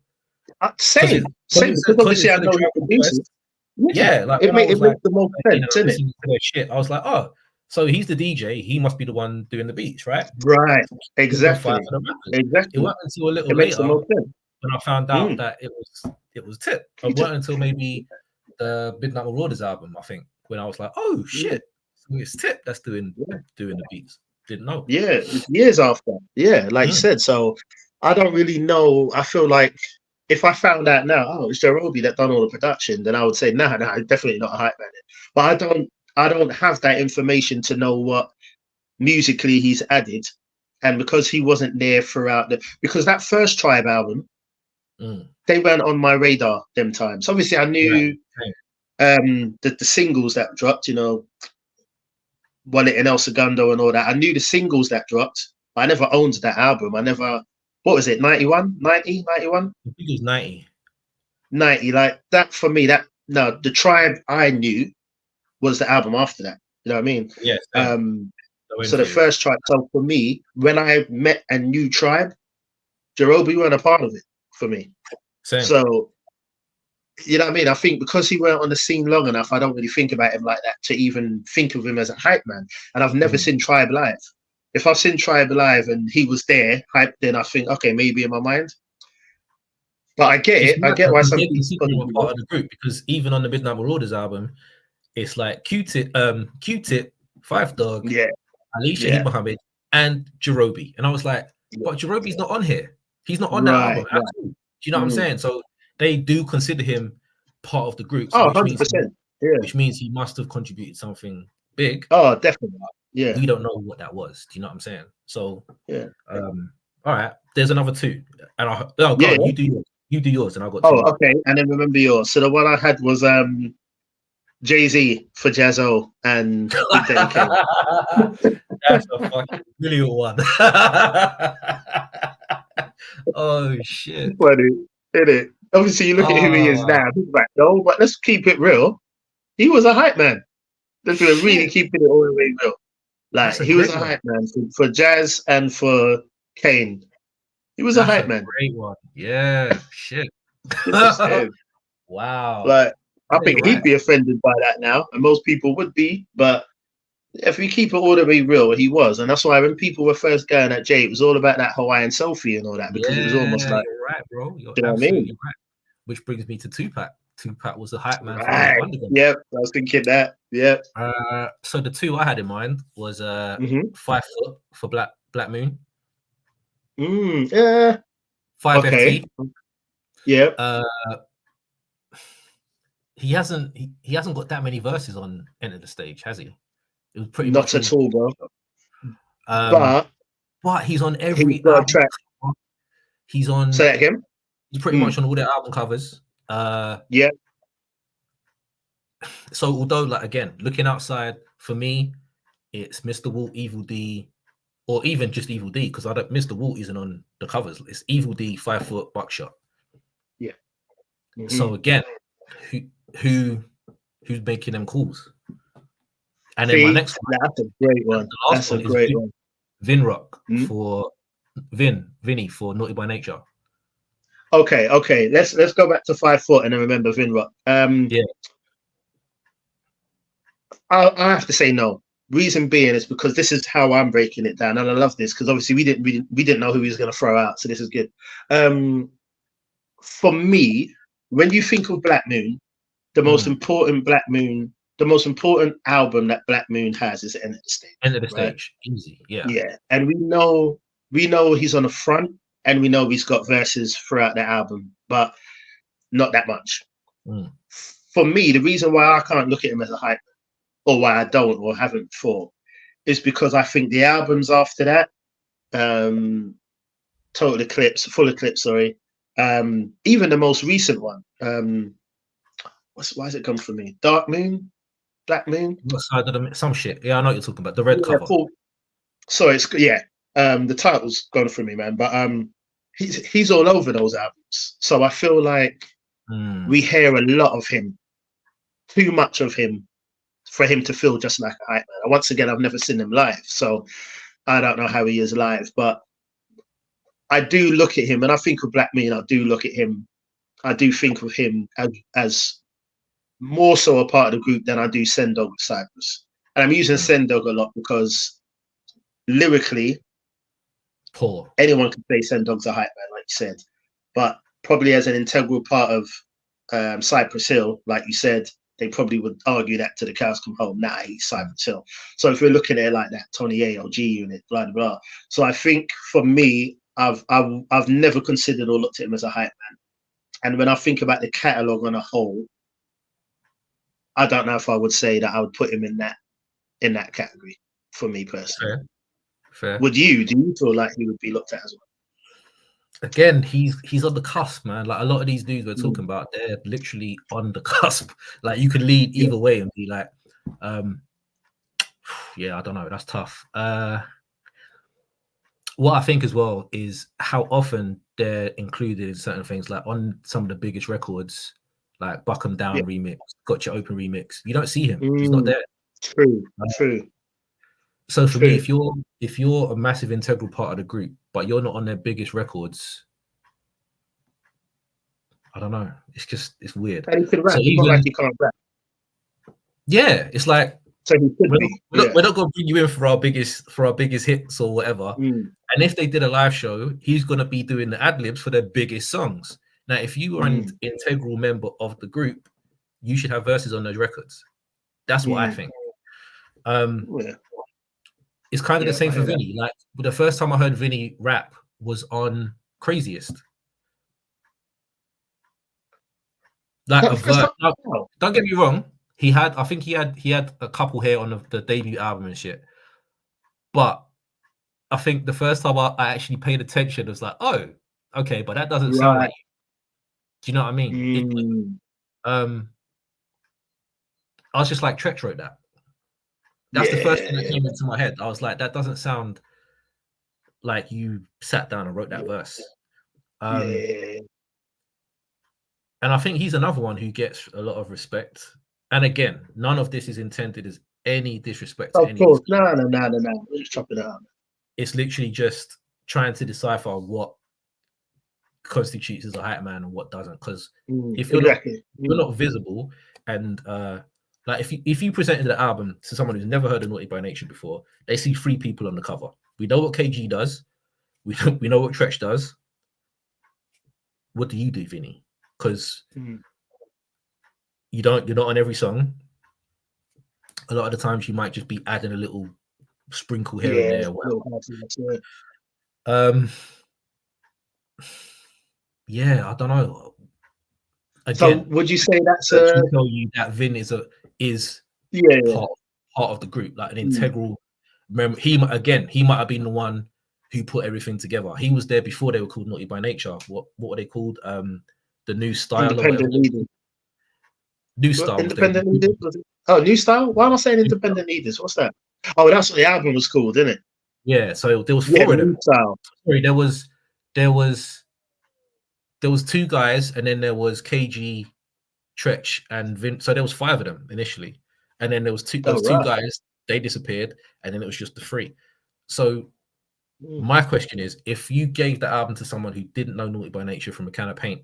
Same. Because obviously I know the producers. Like it makes the most sense, doesn't it? Shit, I was like, oh, so he's the DJ. He must be the one doing the beats, right? Right. Exactly. It wasn't until a little later when I found out that it was Tip. It wasn't until maybe the Midnight Marauders album, I think, when I was like, oh shit, so it's Tip that's doing the beats. Didn't know. Yeah, years after. Yeah, like you said. So I don't really know. I feel like if I found out now, oh, it's Jerobi that done all the production, then I would say, nah, definitely not a hype man. But I don't have that information to know what musically he's added. And because he wasn't there throughout because that first Tribe album, they weren't on my radar them times. Obviously I knew the singles that dropped, Wallet and El Segundo and all that. I knew the singles that dropped, but I never owned that album. What was it, 91? 90? 91? I think it was 90. 90, like that for me, the Tribe I knew was the album after that. You know what I mean? Yes. So the first Tribe, so for me, when I met a new Tribe, Jerobi weren't a part of it for me. Same. So, you know what I mean? I think because he weren't on the scene long enough, I don't really think about him like that to even think of him as a hype man. And I've never seen Tribe live. If I've seen Tribe live and he was there, hype, then I think, okay, maybe in my mind. But I get it. I get why some people are part of the group, because even on the Midnight Marauders album, it's like Q-Tip, Five Dog, Ali Shaheed Muhammad, and Jerobi. And I was like, but Jerobi's not on here. He's not on that album at all. Do you know what I'm saying? So they do consider him part of the group. So 100%. Which means he must have contributed something big. Oh, definitely. Yeah. We don't know what that was. Do you know what I'm saying? So, all right. There's another 2. And you do yours, and I've got 2. Oh, okay. And then remember yours. So the one I had was Jay-Z for Jazzo and Big Daddy Kane. That's a fucking brilliant one. Oh shit! Funny, isn't it? Obviously, you look at who he is now. He's like, no, but let's keep it real. He was a hype man. Let's really keeping it all the way real. Like he was a hype man for Jazz and for Kane. He was a hype man. Great one. Yeah. Shit. Wow. Like I think he'd be offended by that now, and most people would be. But if we keep it all the way real, he was, and that's why when people were first going at Jay, it was all about that Hawaiian selfie and all that, because it was almost like, you're right, bro. You're you know what I mean? Right. Which brings me to Tupac. Tupac was the hype man. Right. Yep, I was thinking that. Yep. So the 2 I had in mind was 5 Foot for Black Moon. Yeah. 5FT. Okay. Yeah. He hasn't got that many verses on Enter the Stage, has he? It was pretty Not much at all, bro. But he's on he's every got a album. track. He's on. Say that again. He's pretty much on all their album covers. Yeah. So although, like, again, looking outside for me, it's Mr. Walt, Evil D, or even just Evil D, because Mr. Walt isn't on the covers. It's Evil D, 5 Foot, Buckshot. Yeah. So again, who's making them calls? And then my next one, that's a great one. That's a great one. Vinrock for Vinny for Naughty by Nature. Okay. Let's go back to 5 Foot and then remember Vinrock. Yeah. I have to say no. Reason being is because this is how I'm breaking it down, and I love this because obviously we didn't know who he was going to throw out, so this is good. For me, when you think of Black Moon, the most important album that Black Moon has is End of the Stage. End of the Stage, easy, yeah. Yeah, and we know he's on the front, and we know he's got verses throughout the album, but not that much. For me, the reason why I can't look at him as a hype, or why I don't or haven't before, is because I think the albums after that, Full Eclipse, even the most recent one, why has it come for me? Dark Moon, Black Moon, some shit. Yeah, I know what you're talking about. The red cover. Sorry, the title's gone for me, man. But he's all over those albums, so I feel like we hear a lot of him, too much of him, for him to feel just like a hype man. Once again, I've never seen him live, so I don't know how he is live. But I do look at him, and I think of Black Moon. I do look at him. I do think of him as more so a part of the group than I do Sendog with Cypress. And I'm using Sendog a lot because lyrically, poor. Anyone can say Sendog's a hype man, like you said. But probably as an integral part of Cypress Hill, like you said, they probably would argue that to the cows come home. Nah, he's Cypress Hill. So if we're looking at it like that, Tony A or G Unit, blah, blah, blah. So I think for me, I've never considered or looked at him as a hype man. And when I think about the catalogue on a whole, I don't know if I would say that I would put him in that category for me personally. Fair. Do you feel like he would be looked at as well? Again, he's on the cusp, man. Like a lot of these dudes we're talking about, they're literally on the cusp. Like you can lead either way and be like, yeah, I don't know. That's tough. What I think as well is how often they're included in certain things, like on some of the biggest records, like Buck 'Em Down remix, Got Your Open remix. You don't see him. He's not there. True. So for me, if you're a massive integral part of the group, but you're not on their biggest records, I don't know. It's weird. And he can rap. So It's not like he can't rap. Yeah, it's like so he could we're not going to bring you in for our biggest hits or whatever. And if they did a live show, he's going to be doing the ad libs for their biggest songs. Now, if you are an integral member of the group, you should have verses on those records. That's what I think. It's kind of the same for Vinny. Like the first time I heard Vinny rap was on Craziest. Like a verse. Don't get me wrong. I think he had a couple here on the debut album and shit. But I think the first time I actually paid attention, it was like, oh, okay, but that doesn't sound like you. Do you know what I mean? I was just like, Tretch wrote that. That's the first thing that came into my head. I was like, that doesn't sound like you sat down and wrote that verse. And I think he's another one who gets a lot of respect. And again, none of this is intended as any disrespect to any. Of course, no. We're just chopping it up. It's literally just trying to decipher what constitutes as a hype man and what doesn't. Because if you're not visible, and like if you presented the album to someone who's never heard of Naughty by Nature before, they see 3 people on the cover. We know what KG does. We know what Tretch does. What do you do, Vinny? Because you're not on every song. A lot of the times you might just be adding a little sprinkle here and there. Yeah, I don't know. So Again, would you say that's search a will tell you that Vin is yeah? part of the group, like an Mm. integral member. He might have been the one who put everything together. He was there before they were called Naughty by Nature. What were they called? The New Style or whatever. Independent leaders. New Style was there. Independent leaders? Was it? Oh, New Style? Why am I saying independent leaders? What's that? Oh, that's what the album was called, isn't it? Yeah, so there was Yeah, four of New them. Style. Sorry, there was two guys, and then there was KG, Tretch, and Vin. So there was five of them initially, and then there was two Right. guys. They disappeared, and then it was just the three. So Mm. my question is, if you gave the album to someone who didn't know Naughty by Nature from a Can of Paint,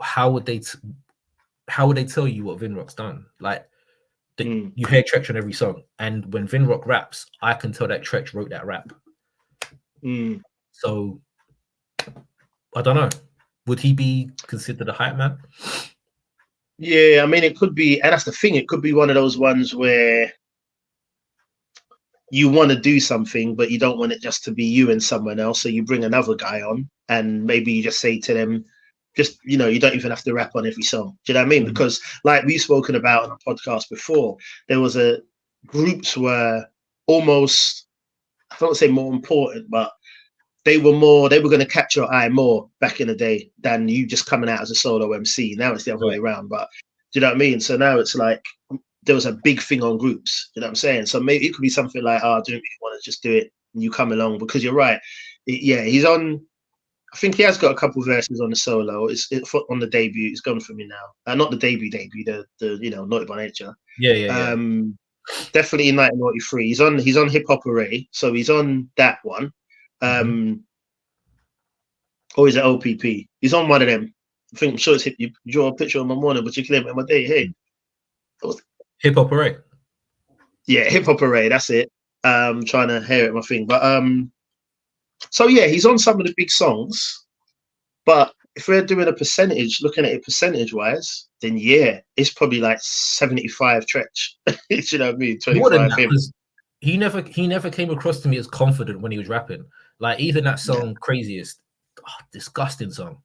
how would they tell you what Vinrock's done? Like, you hear Tretch on every song, and when Vinrock raps, I can tell that Tretch wrote that rap. So I don't know. Would he be considered a hype man? Yeah, I mean, it could be, and that's the thing. It could be one of those ones where you want to do something, but you don't want it just to be you and someone else. So you bring another guy on, and maybe you just say to them, just, you don't even have to rap on every song. Do you know what I mean? Because like we've spoken about on a podcast before, there was groups were almost, I don't say more important, but they were going to catch your eye more back in the day than you just coming out as a solo MC. Now it's the other way around. But do you know what I mean? So now it's like there was a big thing on groups. You know what I'm saying? So maybe it could be something like, oh, I don't really want to just do it, and you come along, because you're right. He's on. I think he has got a couple of verses on the solo. It's on the debut. It's gone for me now. Not the debut. The Naughty by Nature. Yeah. Definitely in 1993. He's on Hip Hop Array, so he's on that one. Or is it OPP? He's on one of them. I'm sure it's you draw a picture of my morning, but you claim it in my day. Hey, Hip Hop Array. Yeah, Hip Hop Array. That's it. Trying to hear it my thing, but so yeah, he's on some of the big songs. But if we're doing a percentage, looking at it percentage wise, then yeah, it's probably like 75 Tretch. You know what I mean? 25 him. He never came across to me as confident when he was rapping. Like even that song, Craziest, disgusting song.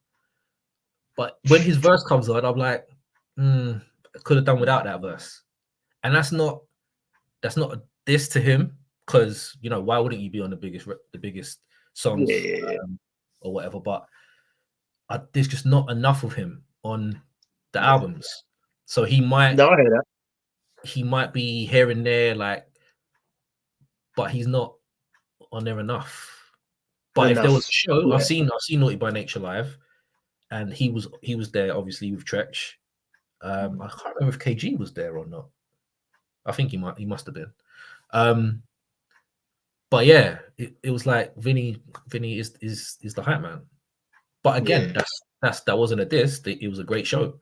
But when his verse comes on, I'm like, I could have done without that verse. And that's not a diss to him, because why wouldn't you be on the biggest songs or whatever? But there's just not enough of him on the albums. So he might. No, I hear that. He might be here and there, like, but he's not on there enough. But if there was a show, I've seen Naughty by Nature live, and he was there obviously with Tretch. I can't remember if KG was there or not. I think he must have been. But yeah, it was like Vinny is the hype man. But again, that wasn't a diss. It was a great show.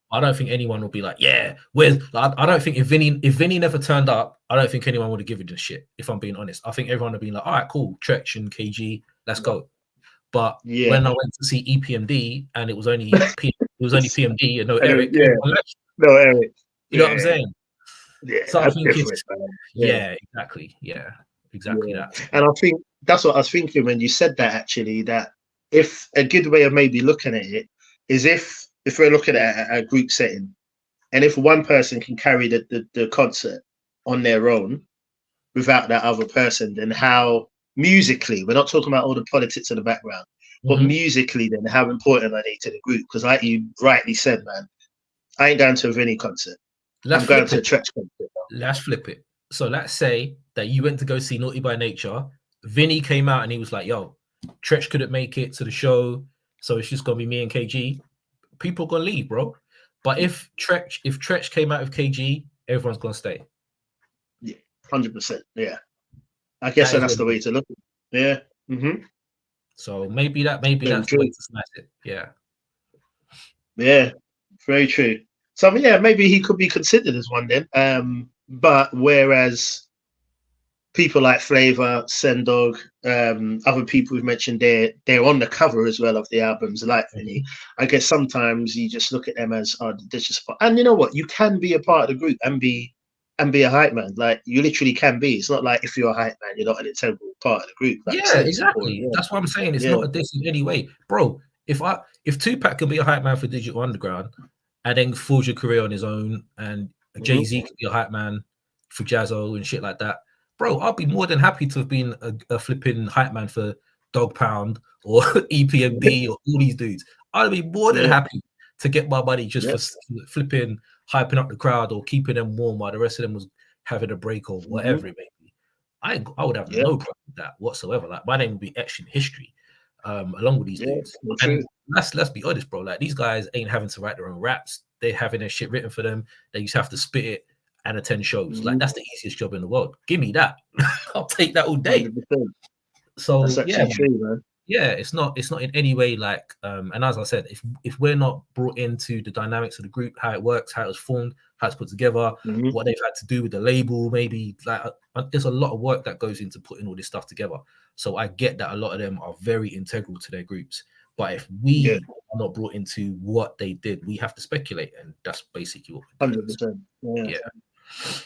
I don't think anyone would be like, yeah, where's? I don't think if Vinny never turned up, I don't think anyone would have given a shit. If I'm being honest, I think everyone would be like, all right, cool, Tretch and KG, let's go. But when I went to see EPMD and it was only PMD and no Eric, no Eric. You know what I'm saying? Yeah, so I think exactly. Yeah, exactly that. And I think that's what I was thinking when you said that, actually, that if a good way of maybe looking at it is if we're looking at a group setting, and if one person can carry the concert on their own without that other person, then how musically, we're not talking about all the politics in the background, but musically, then how important are they to the group? Because like you rightly said, man, I ain't going to a Vinny concert. I'm going to a Tretch concert. Let's flip it. So let's say that you went to go see Naughty by Nature. Vinny came out and he was like, yo, Tretch couldn't make it to the show, so it's just going to be me and KG. People are going to leave, bro. But if Tretch came out with KG, everyone's going to stay. Yeah, 100%. Yeah. I guess that's the way to look at it. Yeah. Mm-hmm. So maybe that's the way to smash it. Yeah. Yeah, very true. So yeah, maybe he could be considered as one then. But whereas people like Flavor, Sendog, other people we've mentioned, they're on the cover as well of the albums, like Vinny. I guess sometimes you just look at them as they're just, and you know what? You can be a part of the group and be and be a hype man. Like you literally can be. It's not like if you're a hype man, you're not an integral part of the group. Like Yeah, exactly. That's what I'm saying. It's not a diss in any way, bro. If Tupac can be a hype man for Digital Underground, and then forge a career on his own, and Jay-Z can be a hype man for Jazzo and shit like that, bro, I'll be more than happy to have been a flipping hype man for Dog Pound or EPMD or all these dudes. I'd be more than happy to get my money just for flipping, hyping up the crowd or keeping them warm while the rest of them was having a break or whatever it may be. I would have no problem with that whatsoever. Like my name would be etched in history, along with these dudes. And let's be honest, bro. Like these guys ain't having to write their own raps. They're having their shit written for them. They just have to spit it and attend shows. Like that's the easiest job in the world. Give me that. I'll take that all day. 100%. So that's true, man. Yeah, it's not in any way like and as I said, if we're not brought into the dynamics of the group, how it works, how it's formed, how it's put together, what they've had to do with the label, maybe like there's a lot of work that goes into putting all this stuff together. So I get that a lot of them are very integral to their groups, but if we are not brought into what they did, we have to speculate, and that's basically what we're doing. 100%.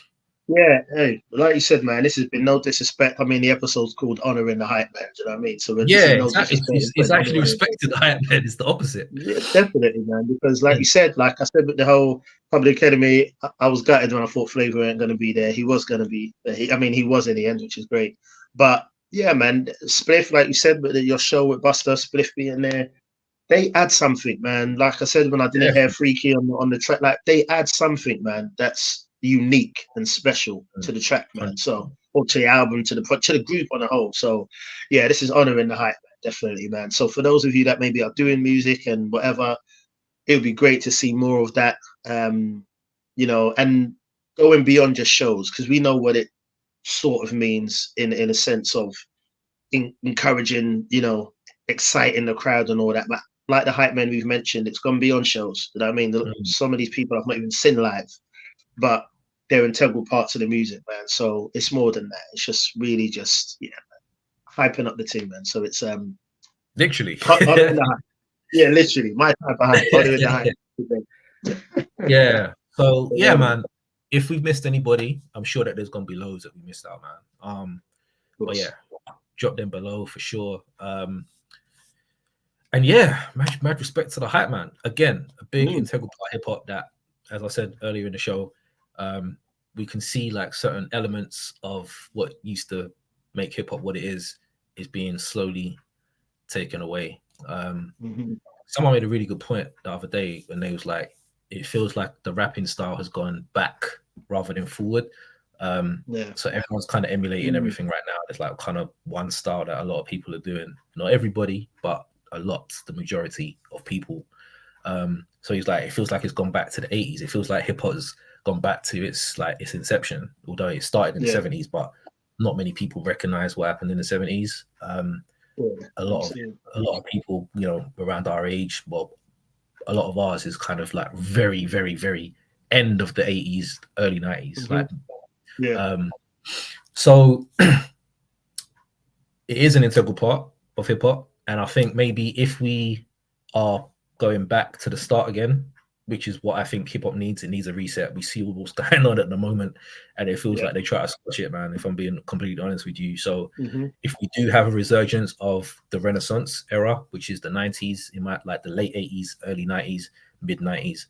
Yeah, hey, like you said, man, this has been no disrespect. I mean, the episode's called Honoring the Hype Man, do you know what I mean? So it's actually respecting the hype man. It's the opposite. Yeah, definitely, man. Because like you said, like I said with the whole Public Academy, I was gutted when I thought Flavor ain't going to be there. He was going to be. He was in the end, which is great. But yeah, man, Spliff, like you said, with your show with Buster, Spliff being there, they add something, man. Like I said when I didn't hear Freaky on the track, like they add something, man. That's unique and special to the track, man. So, or to the album, to the group on the whole. So, yeah, this is honoring the hype, man, definitely, man. So, for those of you that maybe are doing music and whatever, it would be great to see more of that, you know, and going beyond just shows, because we know what it sort of means in a sense of encouraging, you know, exciting the crowd and all that. But like the hype men we've mentioned, it's gone beyond shows. You know what I mean? Some of these people I've not even seen live, but they're integral parts of the music, man. So it's more than that. It's just really just hyping up the team, man. So it's literally literally my type of hype. Yeah. So yeah, man. If we've missed anybody, I'm sure that there's gonna be loads that we missed out, man. But yeah, drop them below for sure. And yeah, mad respect to the hype man. Again, a big integral part of hip hop that, as I said earlier in the show, we can see like certain elements of what used to make hip hop what it is being slowly taken away. Someone made a really good point the other day when they was like, it feels like the rapping style has gone back rather than forward. So everyone's kind of emulating everything right now. There's like kind of one style that a lot of people are doing. Not everybody, but the majority of people. So he's like, it feels like it's gone back to the 80s. It feels like hip hop has gone back to its inception, although it started in the 70s, but not many people recognize what happened in the 70s. A lot of people, you know, around our age, well, a lot of ours is kind of like very, very, very end of the 80s, early 90s. So it is an integral part of hip hop. And I think maybe if we are going back to the start again, which is what I think hip hop needs, it needs a reset. We see what's going on at the moment, and it feels like they try to squash it, man, if I'm being completely honest with you. So if we do have a resurgence of the Renaissance era, which is the 90s, like the late 80s, early 90s, mid 90s,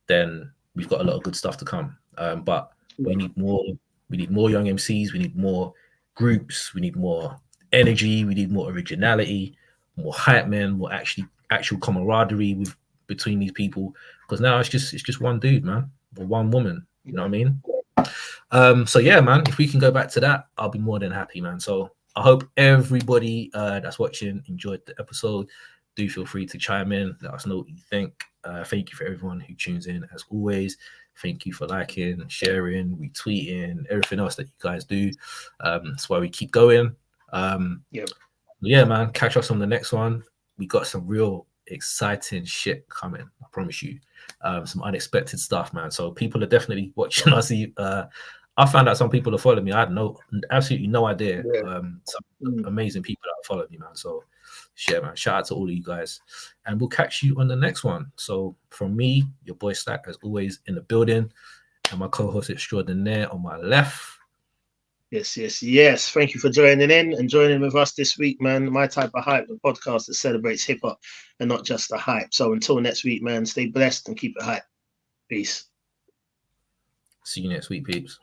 then we've got a lot of good stuff to come. But we need more young MCs, we need more groups, we need more energy, we need more originality, more hype men, more actual camaraderie between these people, because now it's just one dude, man, or one woman, you know what I mean? So yeah, man, if we can go back to that, I'll be more than happy, man. So I hope everybody that's watching enjoyed the episode. Do feel free to chime in, let us know what you think. Thank you for everyone who tunes in, as always. Thank you for liking, sharing, retweeting, everything else that you guys do. That's why we keep going. Yeah, man, catch us on the next one. We got some real exciting shit coming, I promise you. Some unexpected stuff, man. So people are definitely watching us. I found out some people are following me. I had absolutely no idea. Some amazing people that are following me, man. So share, man. Shout out to all of you guys, and we'll catch you on the next one. So from me, your boy Stack, as always, in the building. and my co-host extraordinaire on my left. Yes. Thank you for joining in and joining with us this week, man. My Type of Hype, the podcast that celebrates hip hop and not just the hype. So until next week, man, stay blessed and keep it hype. Peace. See you next week, peeps.